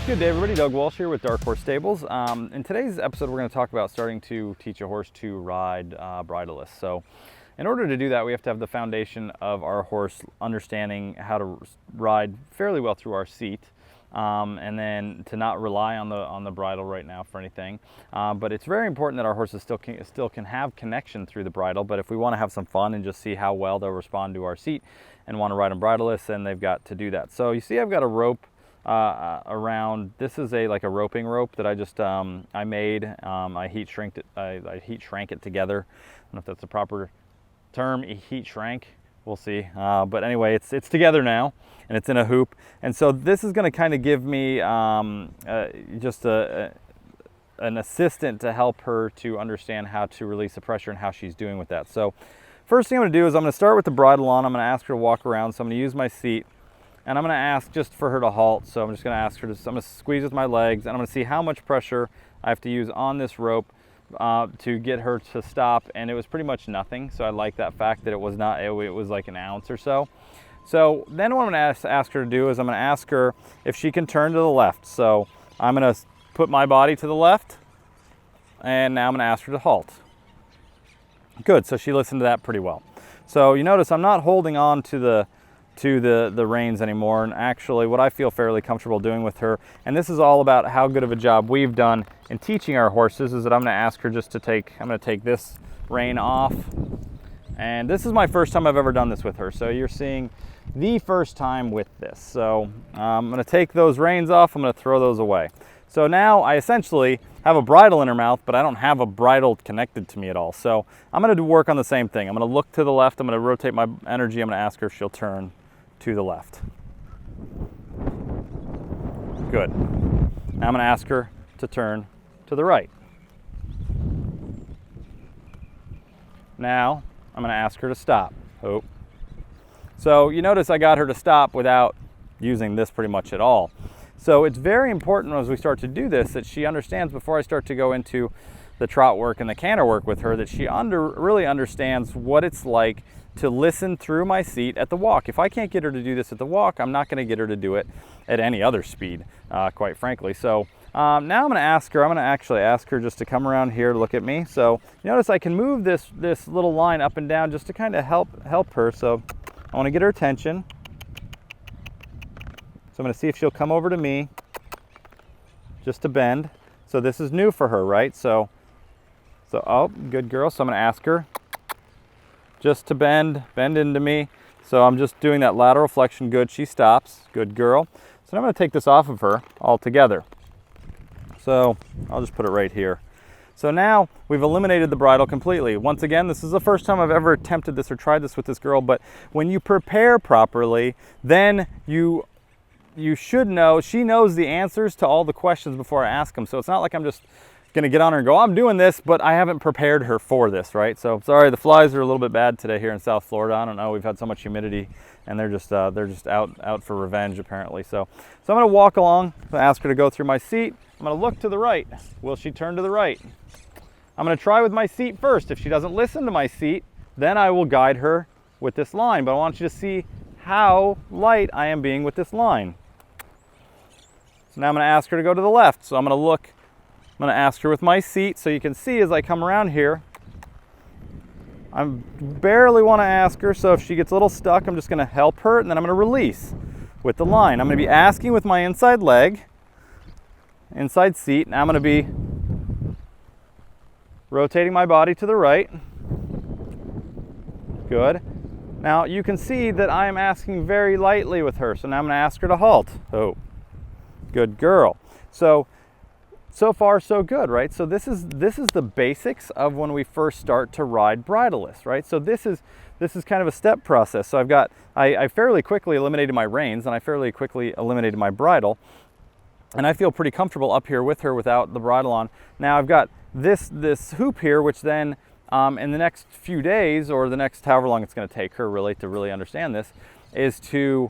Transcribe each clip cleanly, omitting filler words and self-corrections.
Good day everybody, Doug Walsh here with Dark Horse Stables. In today's episode we're going to talk about starting to teach a horse to ride bridleless. So in order to do that we have to have the foundation of our horse understanding how to ride fairly well through our seat, and then to not rely on the bridle right now for anything. But it's very important that our horses still can have connection through the bridle, but if we want to have some fun and just see how well they'll respond to our seat and want to ride them bridleless, then they've got to do that. So you see I've got a rope around. This is like a roping rope that I just I made. I heat shrank it together. I don't know if that's the proper term, heat shrank, we'll see. But anyway, it's together now and it's in a hoop, and so this is going to kind of give me just an assistant to help her to understand how to release the pressure and how she's doing with that. So first thing I'm going to do is I'm going to start with the bridle on. I'm going to ask her to walk around, so I'm going to use my seat. And I'm going to ask just for her to halt. So I'm just going to ask her to, I'm going to squeeze with my legs, and I'm going to see how much pressure I have to use on this rope to get her to stop. And it was pretty much nothing. So I like that fact that it was not, it was like an ounce or so. So then what I'm going to ask her to do is I'm going to ask her if she can turn to the left. So I'm going to put my body to the left, and now I'm going to ask her to halt. Good, so she listened to that pretty well. So you notice I'm not holding on to the reins anymore, and actually what I feel fairly comfortable doing with her, and this is all about how good of a job we've done in teaching our horses, is that I'm going to ask her just to I'm going to take this rein off, and this is my first time I've ever done this with her, so you're seeing the first time with this. So I'm going to take those reins off, I'm going to throw those away. So now I essentially have a bridle in her mouth, but I don't have a bridle connected to me at all. So I'm going to work on the same thing. I'm going to look to the left, I'm going to rotate my energy, I'm going to ask her if she'll turn to the left. Good. Now I'm going to ask her to turn to the right. Now I'm going to ask her to stop. Oh. So you notice I got her to stop without using this pretty much at all. So it's very important as we start to do this that she understands, before I start to go into the trot work and the canter work with her, that she really understands what it's like to listen through my seat at the walk. If I can't get her to do this at the walk, I'm not going to get her to do it at any other speed, quite frankly. So now I'm going to actually ask her just to come around here to look at me. So notice I can move this little line up and down just to kind of help her. So I want to get her attention. So I'm going to see if she'll come over to me just to bend. So this is new for her, right? So oh, good girl. So I'm going to ask her just to bend into me. So I'm just doing that lateral flexion. Good, she stops. Good girl. So now I'm going to take this off of her altogether. So I'll just put it right here. So now we've eliminated the bridle completely. Once again, this is the first time I've ever attempted this or tried this with this girl, but when you prepare properly, then you should know, she knows the answers to all the questions before I ask them. So it's not like I'm just going to get on her and go, I'm doing this, but I haven't prepared her for this, right? So sorry, the flies are a little bit bad today here in South Florida. I don't know, we've had so much humidity, and they're just out for revenge apparently. So I'm going to walk along, I'm going to ask her to go through my seat. I'm going to look to the right. Will she turn to the right? I'm going to try with my seat first. If she doesn't listen to my seat, then I will guide her with this line, but I want you to see how light I am being with this line. So now I'm going to ask her to go to the left. So I'm going to look, I'm going to ask her with my seat. So you can see as I come around here, I barely want to ask her. So if she gets a little stuck, I'm just going to help her, and then I'm going to release with the line. I'm going to be asking with my inside leg, inside seat. Now I'm going to be rotating my body to the right. Good. Now you can see that I am asking very lightly with her. So now I'm going to ask her to halt. Oh. Good girl. So far so good, right? So this is the basics of when we first start to ride bridleless, right? So this is kind of a step process. So I fairly quickly eliminated my reins, and I fairly quickly eliminated my bridle, and I feel pretty comfortable up here with her without the bridle on. Now I've got this hoop here, which then in the next few days, or the next however long it's going to take her really to really understand this, is to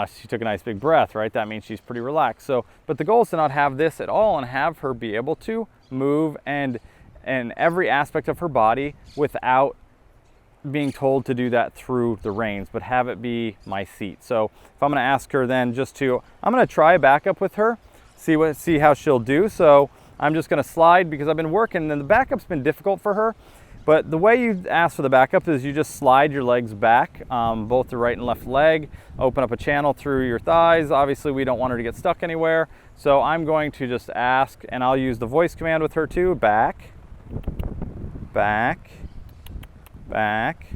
she took a nice big breath, right? That means she's pretty relaxed. So, but the goal is to not have this at all and have her be able to move and every aspect of her body without being told to do that through the reins, but have it be my seat. So if I'm going to ask her then I'm going to try a backup with her, see how she'll do. So I'm just going to slide, because I've been working and the backup's been difficult for her. But the way you ask for the backup is you just slide your legs back, both the right and left leg, open up a channel through your thighs. Obviously we don't want her to get stuck anywhere. So I'm going to just ask, and I'll use the voice command with her too, back, back, back.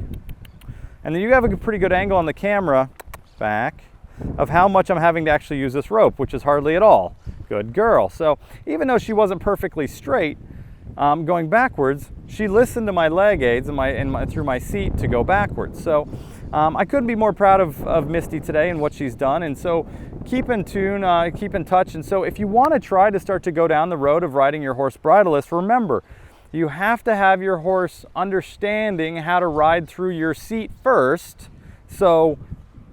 And then you have a pretty good angle on the camera, back, of how much I'm having to actually use this rope, which is hardly at all. Good girl. So even though she wasn't perfectly straight, going backwards, she listened to my leg aids and through my seat to go backwards. So I couldn't be more proud of Misty today and what she's done. And so keep in tune, keep in touch. And so if you want to try to start to go down the road of riding your horse bridleless, remember, you have to have your horse understanding how to ride through your seat first, so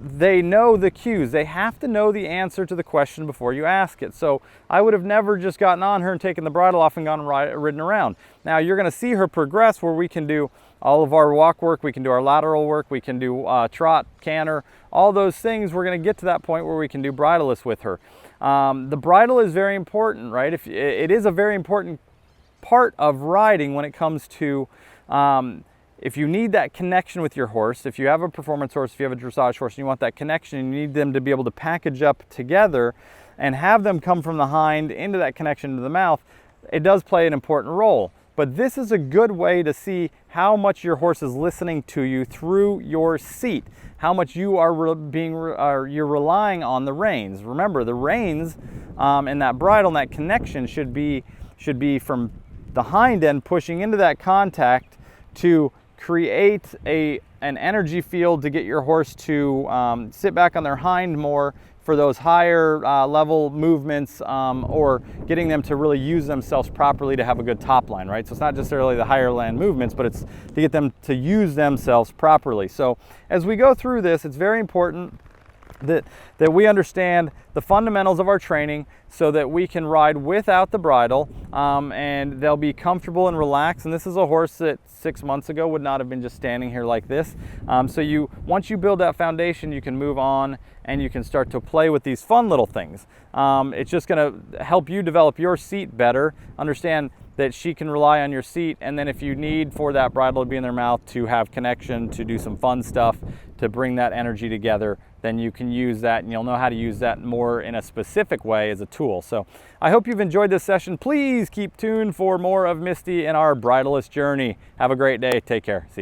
they know the cues. They have to know the answer to the question before you ask it. So I would have never just gotten on her and taken the bridle off and gone ridden around. Now you're going to see her progress, where we can do all of our walk work, we can do our lateral work, we can do trot, canter, all those things. We're going to get to that point where we can do bridleless with her. The bridle is very important, right? It is a very important part of riding when it comes to if you need that connection with your horse. If you have a performance horse, if you have a dressage horse and you want that connection, you need them to be able to package up together and have them come from the hind into that connection to the mouth. It does play an important role, but this is a good way to see how much your horse is listening to you through your seat, how much you are you're relying on the reins. Remember, the reins and that bridle and that connection should be from the hind end pushing into that contact to create an energy field to get your horse to sit back on their hind more for those higher level movements, or getting them to really use themselves properly to have a good top line, right? So it's not necessarily the higher land movements, but it's to get them to use themselves properly. So as we go through this, it's very important that we understand the fundamentals of our training so that we can ride without the bridle, and they'll be comfortable and relaxed. And this is a horse that 6 months ago would not have been just standing here like this. So once you build that foundation, you can move on and you can start to play with these fun little things. It's just going to help you develop your seat better, understand that she can rely on your seat, and then if you need for that bridle to be in their mouth to have connection, to do some fun stuff, to bring that energy together, then you can use that, and you'll know how to use that more in a specific way as a tool. So I hope you've enjoyed this session. Please keep tuned for more of Misty and our bridleless journey. Have a great day. Take care. See you.